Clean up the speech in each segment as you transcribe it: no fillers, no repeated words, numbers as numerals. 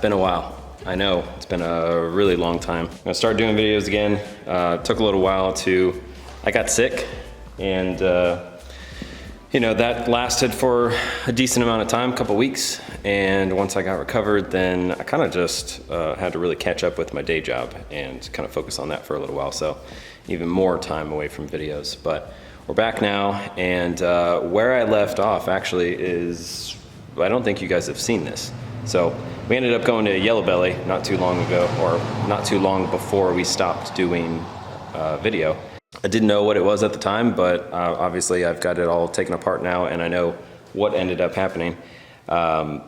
been a while. I know, it's been a really long time. I'm gonna start doing videos again. Took a little while I got sick, and you know, that lasted for a decent amount of time, a couple weeks. And once I got recovered, then I kind of just had to really catch up with my day job and kind of focus on that for a little while. So even more time away from videos. But we're back now, and where I left off actually is, I don't think you guys have seen this. So we ended up going to Yellow Belly not too long ago, or not too long before we stopped doing video. I didn't know what it was at the time, but obviously I've got it all taken apart now, and I know what ended up happening. I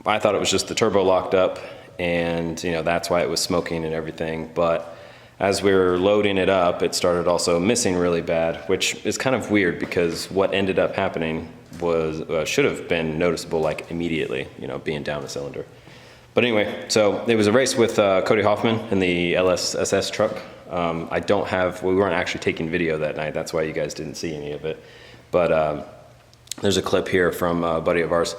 thought it was just the turbo locked up, and you know, that's why it was smoking and everything. But as we were loading it up, it started also missing really bad, which is kind of weird because what ended up happening was should have been noticeable like immediately, you know, being down a cylinder. But anyway, so it was a race with Cody Hoffman in the LSSS truck. We weren't actually taking video that night. That's why you guys didn't see any of it. But there's a clip here from a buddy of ours.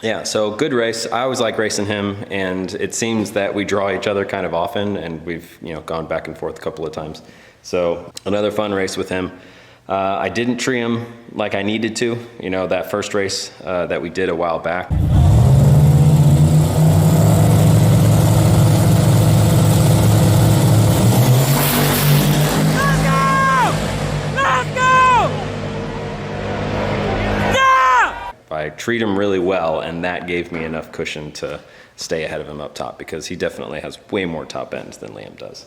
Yeah, so good race. I always like racing him, and it seems that we draw each other kind of often, and we've, you know, gone back and forth a couple of times. So another fun race with him. I didn't tree him like I needed to, you know, that first race that we did a while back. I treat him really well, and that gave me enough cushion to stay ahead of him up top, because he definitely has way more top ends than Liam does.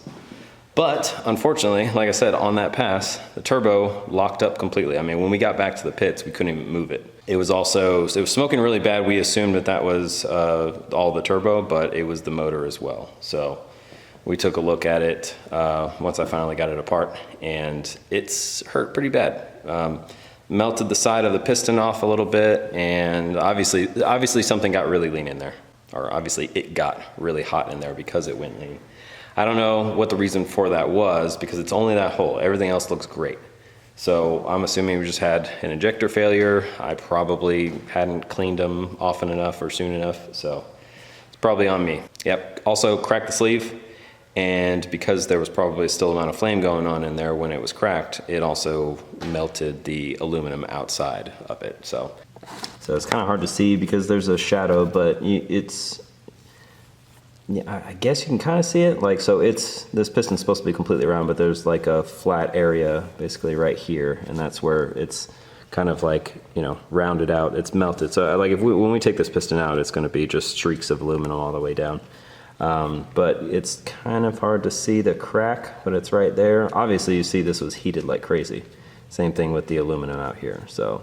But unfortunately, like I said, on that pass, the turbo locked up completely. I mean, when we got back to the pits, we couldn't even move it. It was smoking really bad. We assumed that was all the turbo, but it was the motor as well. So we took a look at it once I finally got it apart, and it's hurt pretty bad. Melted the side of the piston off a little bit, and obviously something got really lean in there, or obviously it got really hot in there because it went lean. I don't know what the reason for that was, because it's only that hole. Everything else looks great. So I'm assuming we just had an injector failure. I probably hadn't cleaned them often enough or soon enough, so it's probably on me. Yep, also cracked the sleeve. And because there was probably still a amount of flame going on in there when it was cracked, it also melted the aluminum outside of it. So it's kind of hard to see because there's a shadow, but I guess you can kind of see it. Like, so this piston's supposed to be completely round, but there's like a flat area basically right here, and that's where it's kind of like, you know, rounded out. It's melted. So like when we take this piston out, it's going to be just streaks of aluminum all the way down. But it's kind of hard to see the crack, but it's right there. Obviously you see this was heated like crazy. Same thing with the aluminum out here. So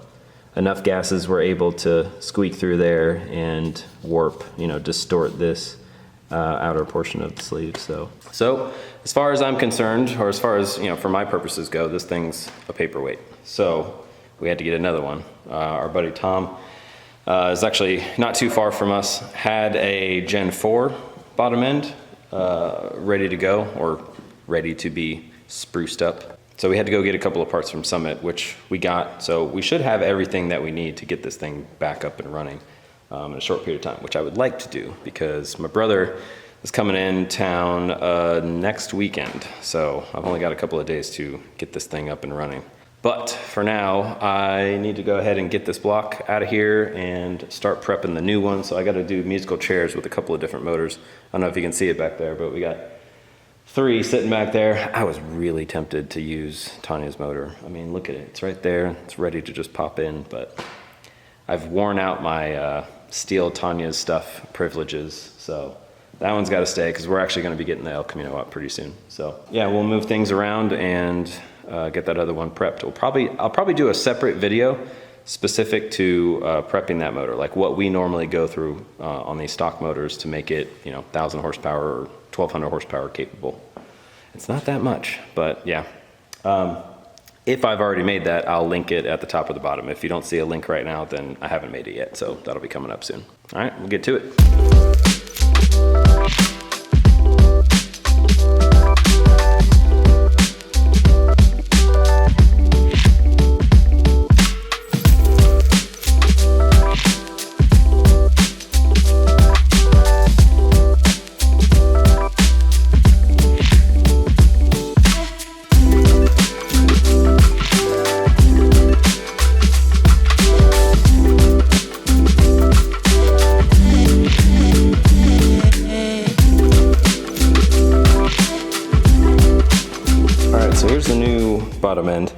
enough gases were able to squeak through there and warp, you know, distort this outer portion of the sleeve. So as far as I'm concerned, or as far as, you know, for my purposes go, this thing's a paperweight. So we had to get another one. Our buddy Tom is actually not too far from us, had a Gen 4 bottom end ready to go, or ready to be spruced up. So we had to go get a couple of parts from Summit, which we got. So we should have everything that we need to get this thing back up and running in a short period of time, which I would like to do because my brother is coming in town next weekend. So I've only got a couple of days to get this thing up and running. But for now, I need to go ahead and get this block out of here and start prepping the new one. So I got to do musical chairs with a couple of different motors. I don't know if you can see it back there, but we got 3 sitting back there. I was really tempted to use Tanya's motor. I mean, look at it. It's right there. It's ready to just pop in, but I've worn out my steal Tanya's stuff privileges. So that one's got to stay because we're actually going to be getting the El Camino up pretty soon. So yeah, we'll move things around and get that other one prepped. I'll probably do a separate video specific to prepping that motor, like what we normally go through on these stock motors to make it, you know, 1,000 horsepower or 1,200 horsepower capable. It's not that much, but yeah. If I've already made that, I'll link it at the top or the bottom. If you don't see a link right now, then I haven't made it yet, so that'll be coming up soon. All right, we'll get to it. So here's the new bottom end.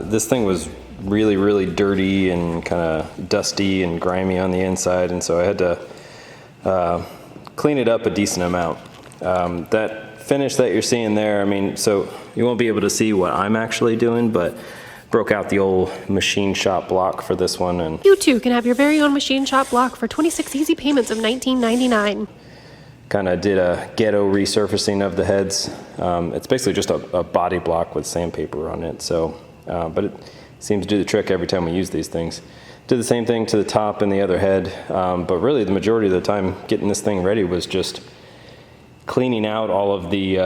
This thing was really dirty and kind of dusty and grimy on the inside, and so I had to clean it up a decent amount. That finish that you're seeing there, I mean, so you won't be able to see what I'm actually doing, but broke out the old machine shop block for this one, and you too can have your very own machine shop block for 26 easy payments of $19.99. kind of did a ghetto resurfacing of the heads. It's basically just a body block with sandpaper on it, so but it seems to do the trick every time we use these things. Did the same thing to the top and the other head, but really the majority of the time getting this thing ready was just cleaning out all of the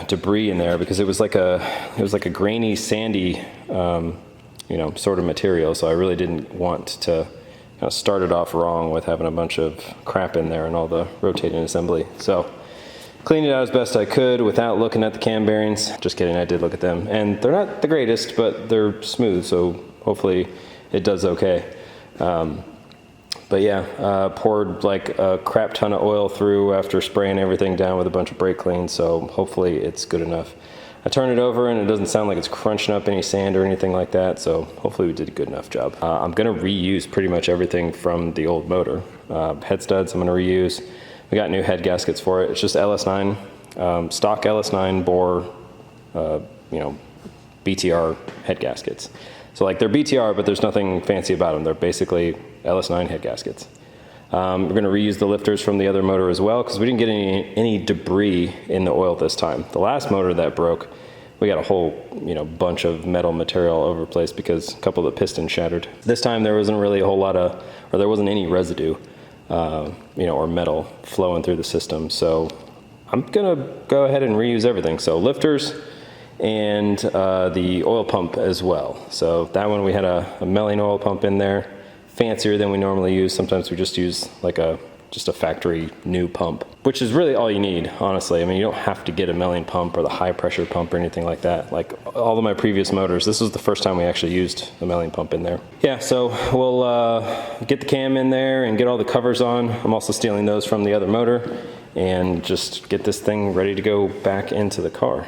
debris in there, because it was like a grainy, sandy, sort of material. So I really didn't want to kind of start it off wrong with having a bunch of crap in there and all the rotating assembly. So cleaned it out as best I could without looking at the cam bearings. Just kidding, I did look at them, and they're not the greatest, but they're smooth, so hopefully it does okay. But yeah, poured like a crap ton of oil through after spraying everything down with a bunch of brake clean, so hopefully it's good enough. I turn it over and it doesn't sound like it's crunching up any sand or anything like that, so hopefully we did a good enough job. I'm gonna reuse pretty much everything from the old motor. Head studs I'm gonna reuse. We got new head gaskets for it. It's just LS9, stock LS9 bore, BTR head gaskets. So like they're BTR, but there's nothing fancy about them. They're basically LS9 head gaskets. We're going to reuse the lifters from the other motor as well, because we didn't get any debris in the oil this time. The last motor that broke, we got a whole bunch of metal material all over the place because a couple of the pistons shattered. This time there wasn't really a whole lot of, or there wasn't any residue, or metal flowing through the system. So I'm going to go ahead and reuse everything. So lifters and the oil pump as well. So that one we had a Melling oil pump in there. Fancier than we normally use. Sometimes we just use like just a factory new pump, which is really all you need, honestly. I mean, you don't have to get a Melling pump or the high pressure pump or anything like that. Like all of my previous motors, this was the first time we actually used a Melling pump in there. Yeah, so we'll get the cam in there and get all the covers on. I'm also stealing those from the other motor and just get this thing ready to go back into the car.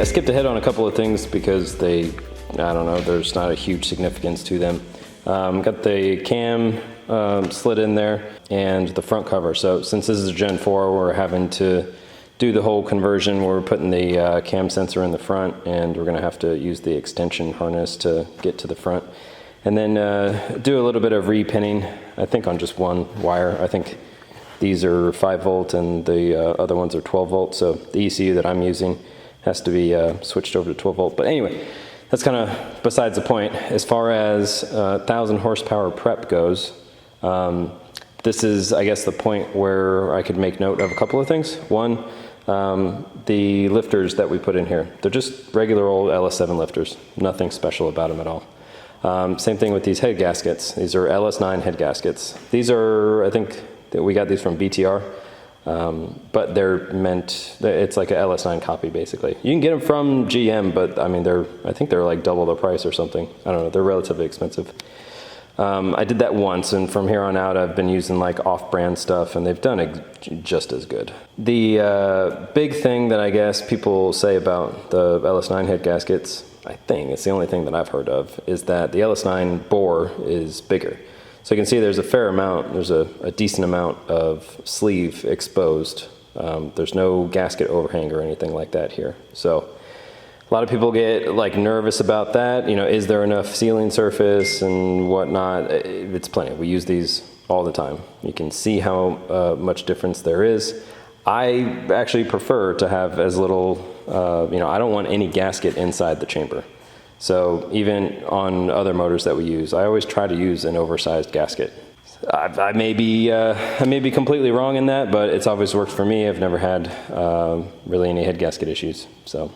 Skipped ahead on a couple of things because there's not a huge significance to them. Got the cam slid in there and the front cover. So since this is a Gen 4, we're having to do the whole conversion where we're putting the cam sensor in the front, and we're gonna have to use the extension harness to get to the front. And then do a little bit of repinning, I think on just one wire. I think these are 5 volt and the other ones are 12 volt. So the ECU that I'm using has to be switched over to 12 volt. But anyway, that's kind of besides the point. As far as 1,000 horsepower prep goes, this is, I guess, the point where I could make note of a couple of things. One, the lifters that we put in here. They're just regular old LS7 lifters. Nothing special about them at all. Same thing with these head gaskets. These are LS9 head gaskets. These are, I think, we got these from BTR. But it's like a LS9 copy basically. You can get them from GM, but I mean, I think they're like double the price or something. I don't know, they're relatively expensive. I did that once, and from here on out I've been using like off-brand stuff, and they've done just as good. The big thing that I guess people say about the LS9 head gaskets, I think it's the only thing that I've heard of, is that the LS9 bore is bigger. So you can see there's a fair amount, there's a decent amount of sleeve exposed. There's no gasket overhang or anything like that here. So a lot of people get like nervous about that. Is there enough sealing surface and whatnot? It's plenty. We use these all the time. You can see how much difference there is. I actually prefer to have as little, I don't want any gasket inside the chamber. So even on other motors that we use, I always try to use an oversized gasket. I may be completely wrong in that, but it's always worked for me. I've never had really any head gasket issues. So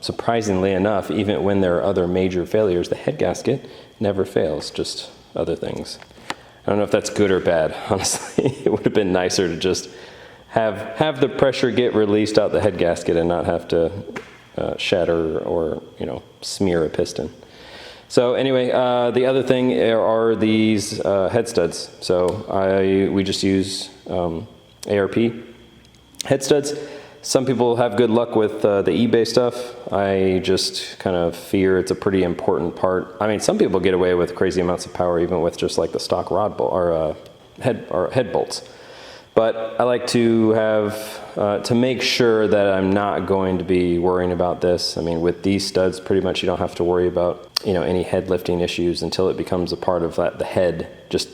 surprisingly enough, even when there are other major failures, the head gasket never fails, just other things. I don't know if that's good or bad, honestly. It would have been nicer to just have the pressure get released out the head gasket and not have to shatter or, smear a piston. So anyway, the other thing are these head studs. So we just use ARP head studs. Some people have good luck with the eBay stuff. I just kind of fear it's a pretty important part. I mean, some people get away with crazy amounts of power even with just like the stock rod bolt or head bolts. But I like to have, to make sure that I'm not going to be worrying about this. I mean, with these studs, pretty much you don't have to worry about, any head lifting issues until it becomes a part of the head. Just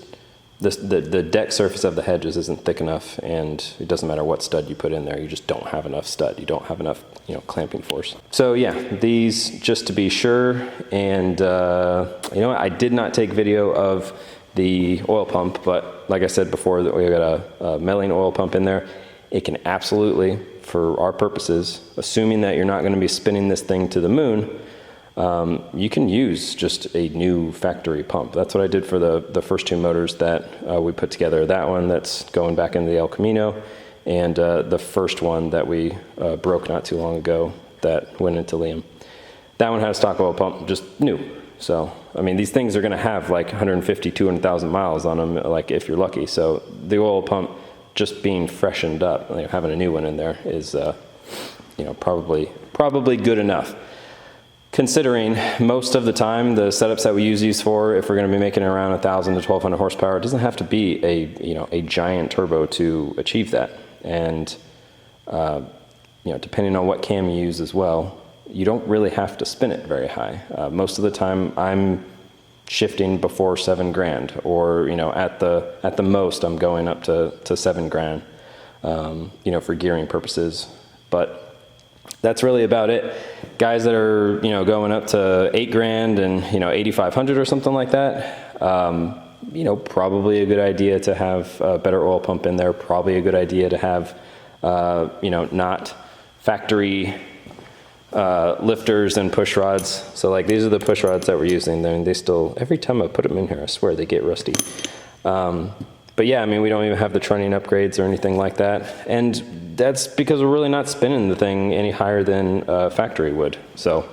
the deck surface of the head just isn't thick enough, and it doesn't matter what stud you put in there, you just don't have enough stud. You don't have enough, clamping force. So yeah, these just to be sure. And I did not take video of the oil pump, but like I said before, that we got a Melling oil pump in there. It can absolutely, for our purposes, assuming that you're not going to be spinning this thing to the moon, you can use just a new factory pump. That's what I did for the first two motors that we put together. That one that's going back into the El Camino, and the first one that we broke not too long ago that went into Liam. That one had a stock oil pump, just new. So, I mean, these things are going to have like 150, 200,000 miles on them, like if you're lucky. So the oil pump just being freshened up, having a new one in there is, probably good enough. Considering most of the time the setups that we use these for, if we're going to be making around 1,000 to 1,200 horsepower, it doesn't have to be a giant turbo to achieve that. And depending on what cam you use as well, you don't really have to spin it very high. Most of the time I'm shifting before $7,000, or at the most I'm going up to $7,000, for gearing purposes. But that's really about it. Guys that are going up to $8,000 and 8,500 or something like that, probably a good idea to have a better oil pump in there. Probably a good idea to have not factory lifters and push rods. So like these are the push rods that we're using. They still, every time I put them in here, I swear they get rusty. But yeah, I mean, we don't even have the trunnion upgrades or anything like that. And that's because we're really not spinning the thing any higher than factory would. So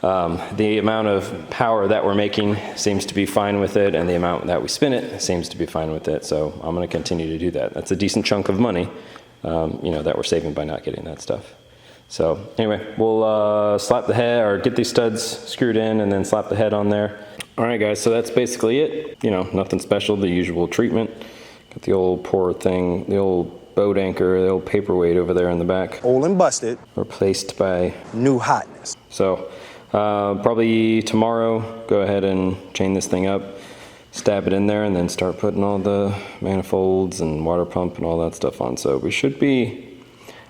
the amount of power that we're making seems to be fine with it, and the amount that we spin it seems to be fine with it. So I'm going to continue to do that. That's a decent chunk of money, that we're saving by not getting that stuff. So anyway, we'll slap the head, or get these studs screwed in and then slap the head on there. All right, guys, so that's basically it. Nothing special, the usual treatment. Got the old poor thing, the old boat anchor, the old paperweight over there in the back. Old and busted. Replaced by new hotness. So probably tomorrow, go ahead and chain this thing up, stab it in there, and then start putting all the manifolds and water pump and all that stuff on. So we should be,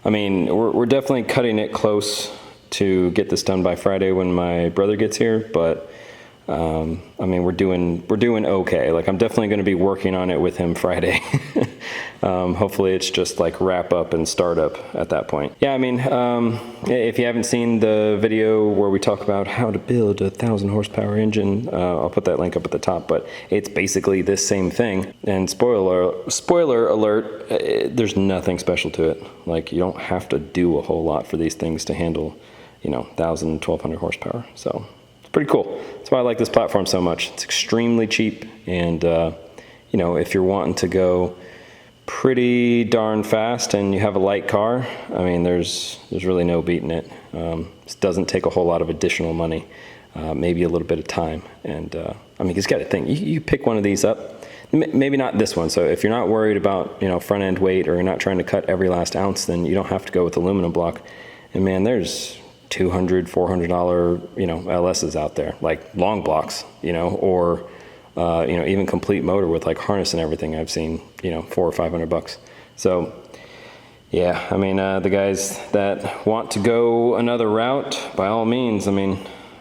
I mean, we're definitely cutting it close to get this done by Friday when my brother gets here, but I mean, we're doing okay. Like, I'm definitely going to be working on it with him Friday. Hopefully it's just like wrap up and start up at that point. Yeah, I mean, if you haven't seen the video where we talk about how to build a 1,000 horsepower engine, I'll put that link up at the top, but it's basically this same thing. And spoiler alert, there's nothing special to it. Like, you don't have to do a whole lot for these things to handle, 1,000, 1,200 horsepower. So pretty cool. That's why I like this platform so much. It's extremely cheap, and if you're wanting to go pretty darn fast and you have a light car, I mean, there's really no beating it. This doesn't take a whole lot of additional money, maybe a little bit of time, and I mean, you just got to think. You pick one of these up, maybe not this one. So if you're not worried about front end weight, or you're not trying to cut every last ounce, then you don't have to go with aluminum block. And man, there's $200, $400, LSs out there, like long blocks, or, even complete motor with like harness and everything. I've seen, $400 or $500. So yeah, I mean, the guys that want to go another route, by all means, I mean,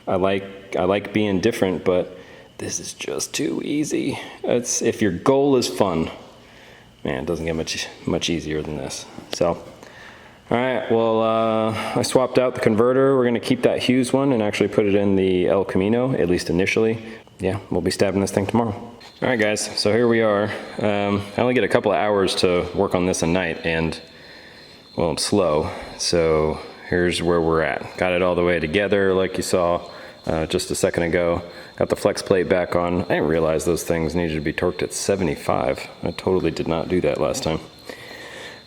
I like being different, but This is just too easy. If your goal is fun, man, it doesn't get much easier than this. So, all right, well, I swapped out the converter. We're gonna keep that Hughes one and actually put it in the El Camino, at least initially. Yeah, we'll be stabbing this thing tomorrow. All right, guys, so here we are. I only get a couple of hours to work on this a night, and, well, I'm slow. So here's where we're at. Got it all the way together, like you saw just a second ago. Got the flex plate back on. I didn't realize those things needed to be torqued at 75. I totally did not do that last time.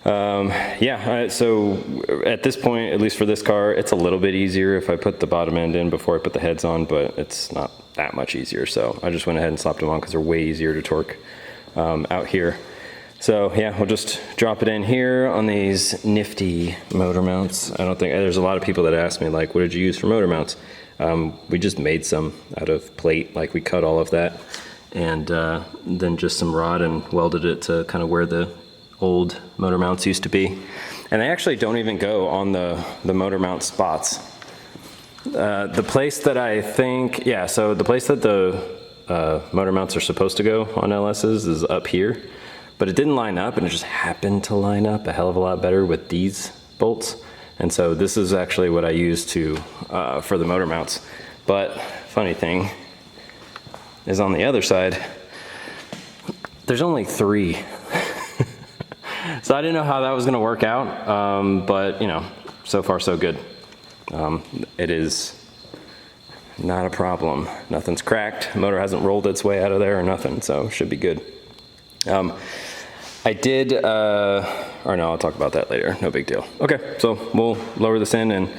So at this point, at least for this car, it's a little bit easier if I put the bottom end in before I put the heads on, but it's not that much easier. So I just went ahead and slapped them on because they're way easier to torque out here. So yeah, we'll just drop it in here on these nifty motor mounts. I don't think, there's a lot of people that ask me, like, what did you use for motor mounts? We just made some out of plate, like we cut all of that, and then just some rod and welded it to kind of where the old motor mounts used to be. And they actually don't even go on the motor mount spots. The place that I think, yeah, so the place that the motor mounts are supposed to go on LS's is up here, but it didn't line up, and it just happened to line up a hell of a lot better with these bolts. And so this is actually what I use for the motor mounts. But funny thing is, on the other side, there's only 3. So I didn't know how that was gonna work out, but you know, so far so good. It is not a problem. Nothing's cracked. Motor hasn't rolled its way out of there or nothing, so should be good. I did, or no, I'll talk about that later. No big deal. Okay, so we'll lower this in and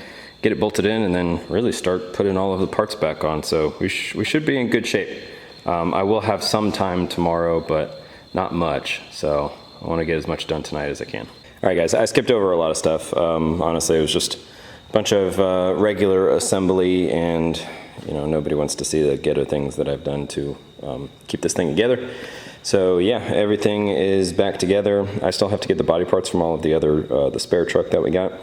get it bolted in, and then really start putting all of the parts back on. So we should be in good shape. I will have some time tomorrow, but not much. So I want to get as much done tonight as I can. All right, guys, I skipped over a lot of stuff. Honestly, it was just a bunch of regular assembly, and you know, nobody wants to see the ghetto things that I've done to keep this thing together. So yeah, everything is back together. I still have to get the body parts from all of the other, the spare truck that we got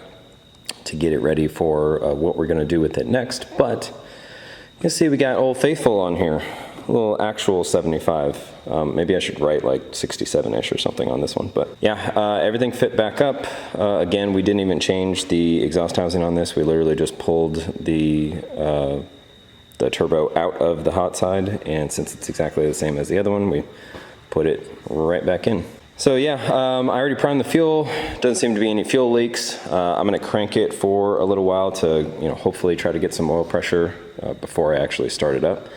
to get it ready for what we're gonna do with it next. But you can see we got Old Faithful on here, a little actual 75. Maybe I should write like 67-ish or something on this one. But yeah, everything fit back up. Again, we didn't even change the exhaust housing on this. We literally just pulled the turbo out of the hot side, and since it's exactly the same as the other one, we put it right back in. So yeah, I already primed the fuel. Doesn't seem to be any fuel leaks. I'm gonna crank it for a little while to, you know, hopefully try to get some oil pressure before I actually start it up.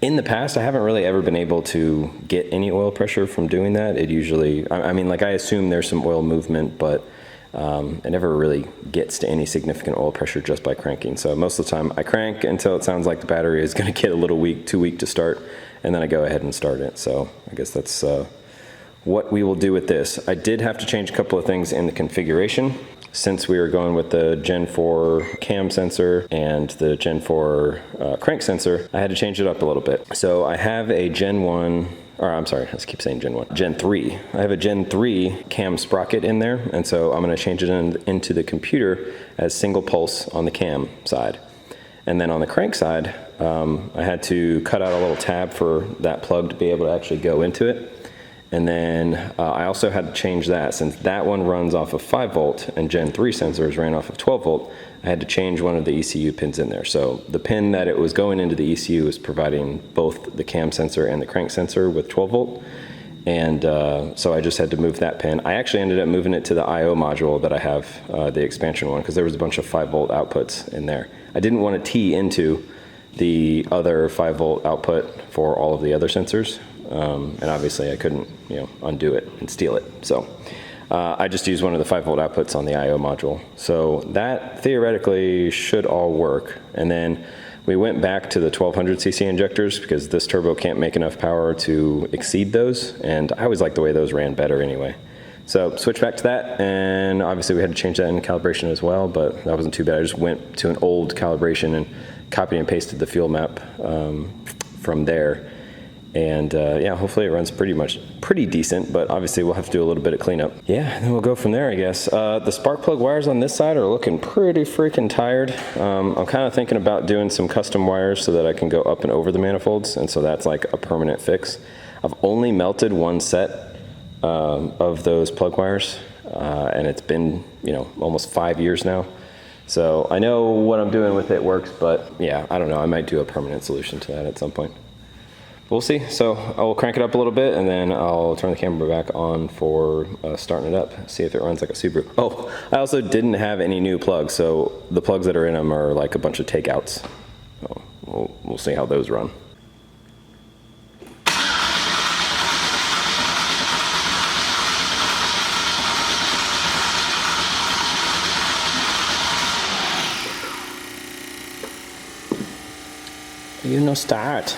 In the past, I haven't really ever been able to get any oil pressure from doing that. It usually, I mean, like, I assume there's some oil movement, but it never really gets to any significant oil pressure just by cranking. So most of the time I crank until it sounds like the battery is gonna get a little weak, too weak to start, and then I go ahead and start it. So I guess that's what we will do with this. I did have to change a couple of things in the configuration. Since we were going with the Gen 4 cam sensor and the Gen 4 crank sensor, I had to change it up a little bit. So I have a Gen 1, or I'm sorry, let's keep saying Gen 1. Gen 3. I have a Gen 3 cam sprocket in there, and so I'm gonna change it into the computer as single pulse on the cam side. And then on the crank side, I had to cut out a little tab for that plug to be able to actually go into it. And then I also had to change that, since that one runs off of 5 volt and Gen 3 sensors ran off of 12 volt, I had to change one of the ECU pins in there. So the pin that it was going into the ECU is providing both the cam sensor and the crank sensor with 12 volt. And so I just had to move that pin. I actually ended up moving it to the I/O module that I have, the expansion one, because there was a bunch of 5 volt outputs in there. I didn't want to tee into the other 5 volt output for all of the other sensors. And obviously I couldn't, you know, undo it and steal it. So I just used one of the 5 volt outputs on the I/O module. So that theoretically should all work. And then we went back to the 1200 cc injectors because this turbo can't make enough power to exceed those. And I always liked the way those ran better anyway. So switch back to that, and obviously we had to change that in calibration as well, but that wasn't too bad. I just went to an old calibration and copied and pasted the fuel map from there. And yeah, hopefully it runs pretty decent, but obviously we'll have to do a little bit of cleanup. Yeah, and then we'll go from there, I guess. The spark plug wires on this side are looking pretty freaking tired. I'm kind of thinking about doing some custom wires so that I can go up and over the manifolds, and so that's like a permanent fix. I've only melted one set of those plug wires, and it's been, you know, almost 5 years now. So I know what I'm doing with it works, but yeah, I don't know. I might do a permanent solution to that at some point. We'll see. So I will crank it up a little bit, and then I'll turn the camera back on for starting it up, see if it runs like a Subaru. Oh, I also didn't have any new plugs, so the plugs that are in them are like a bunch of takeouts. So we'll see how those run. You no start.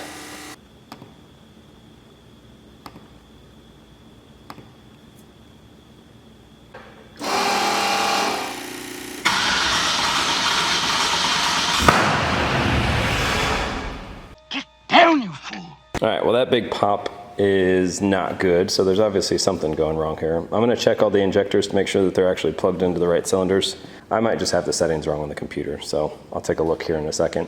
All right, well that big pop is not good, so there's obviously something going wrong here. I'm gonna check all the injectors to make sure that they're actually plugged into the right cylinders. I might just have the settings wrong on the computer, so I'll take a look here in a second.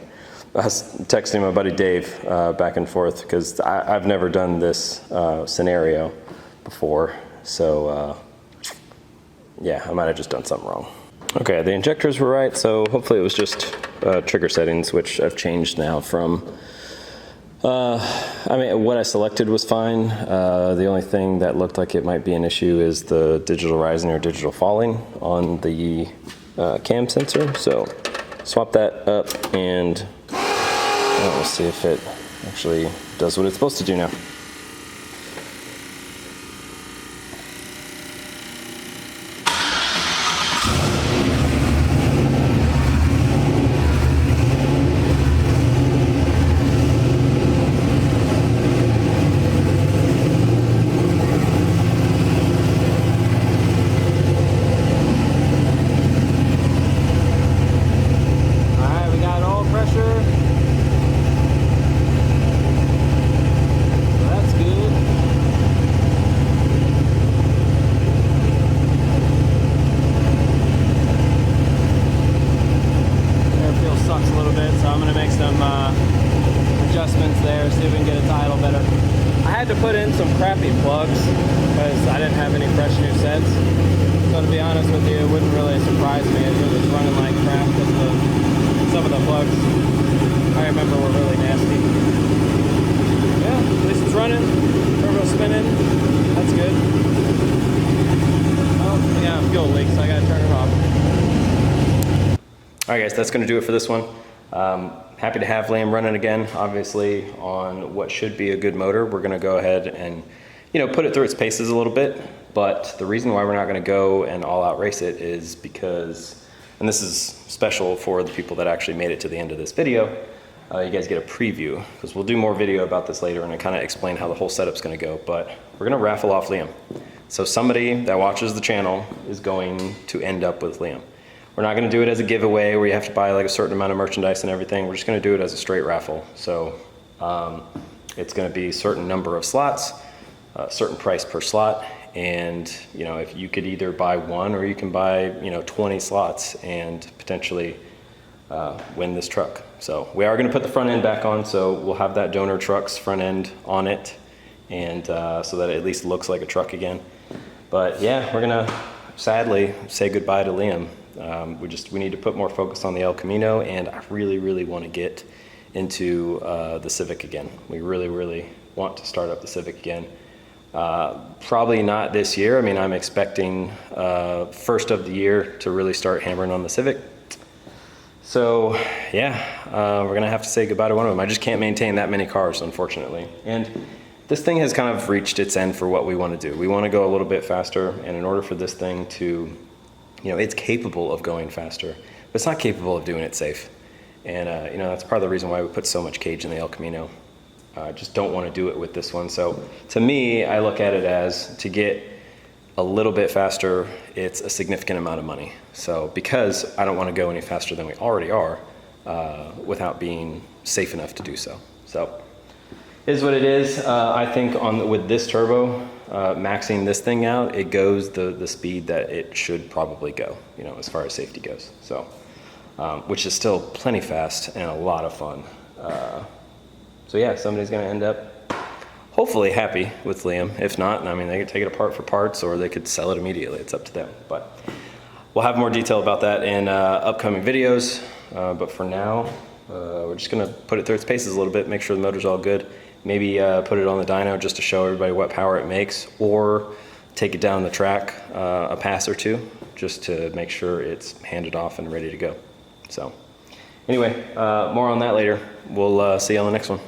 I was texting my buddy Dave back and forth because I've never done this scenario before, so yeah, I might have just done something wrong. Okay, the injectors were right, so hopefully it was just trigger settings, which I've changed now from I mean, what I selected was fine. The only thing that looked like it might be an issue is the digital rising or digital falling on the cam sensor. So swap that up, and we'll see if it actually does what it's supposed to do now. Crappy plugs because I didn't have any fresh new sets. So to be honest with you, it wouldn't really surprise me if it was running like crap because some of the plugs I remember were really nasty. Yeah, at least it's running. Turbo spinning. That's good. Oh, yeah, fuel leak, so I gotta turn it off. Alright guys, that's gonna do it for this one. Happy to have Liam running again, obviously on what should be a good motor. We're gonna go ahead and, you know, put it through its paces a little bit, but the reason why we're not gonna go and all out race it is because, and this is special for the people that actually made it to the end of this video, you guys get a preview, because we'll do more video about this later and I kind of explain how the whole setup's gonna go, but we're gonna raffle off Liam. So somebody that watches the channel is going to end up with Liam. We're not gonna do it as a giveaway where you have to buy like a certain amount of merchandise and everything. We're just gonna do it as a straight raffle. So it's gonna be a certain number of slots, a certain price per slot. And you know, if you could either buy one or you can buy, you know, 20 slots and potentially win this truck. So we are gonna put the front end back on. So we'll have that donor truck's front end on it. And so that it at least looks like a truck again. But yeah, we're gonna sadly say goodbye to Liam. We need to put more focus on the El Camino, and I really want to get into the Civic again. We really want to start up the Civic again. Probably not this year. I mean, I'm expecting first of the year to really start hammering on the Civic. So yeah, we're gonna have to say goodbye to one of them. I just can't maintain that many cars, unfortunately. And this thing has kind of reached its end for what we want to do. We want to go a little bit faster, and in order for this thing to, you know, it's capable of going faster, but it's not capable of doing it safe. And you know, that's part of the reason why we put so much cage in the El Camino. Just don't want to do it with this one. So to me, I look at it as to get a little bit faster, it's a significant amount of money. So because I don't want to go any faster than we already are, without being safe enough to do so. So Is what it is. I think with this turbo, maxing this thing out, it goes the speed that it should probably go, you know, as far as safety goes. So, which is still plenty fast and a lot of fun. So yeah, somebody's gonna end up hopefully happy with Liam. If not, I mean, they could take it apart for parts or they could sell it immediately. It's up to them. But we'll have more detail about that in upcoming videos. But for now, we're just gonna put it through its paces a little bit, make sure the motor's all good. Maybe put it on the dyno just to show everybody what power it makes, or take it down the track a pass or two, just to make sure it's handed off and ready to go. So anyway, more on that later. We'll see you on the next one.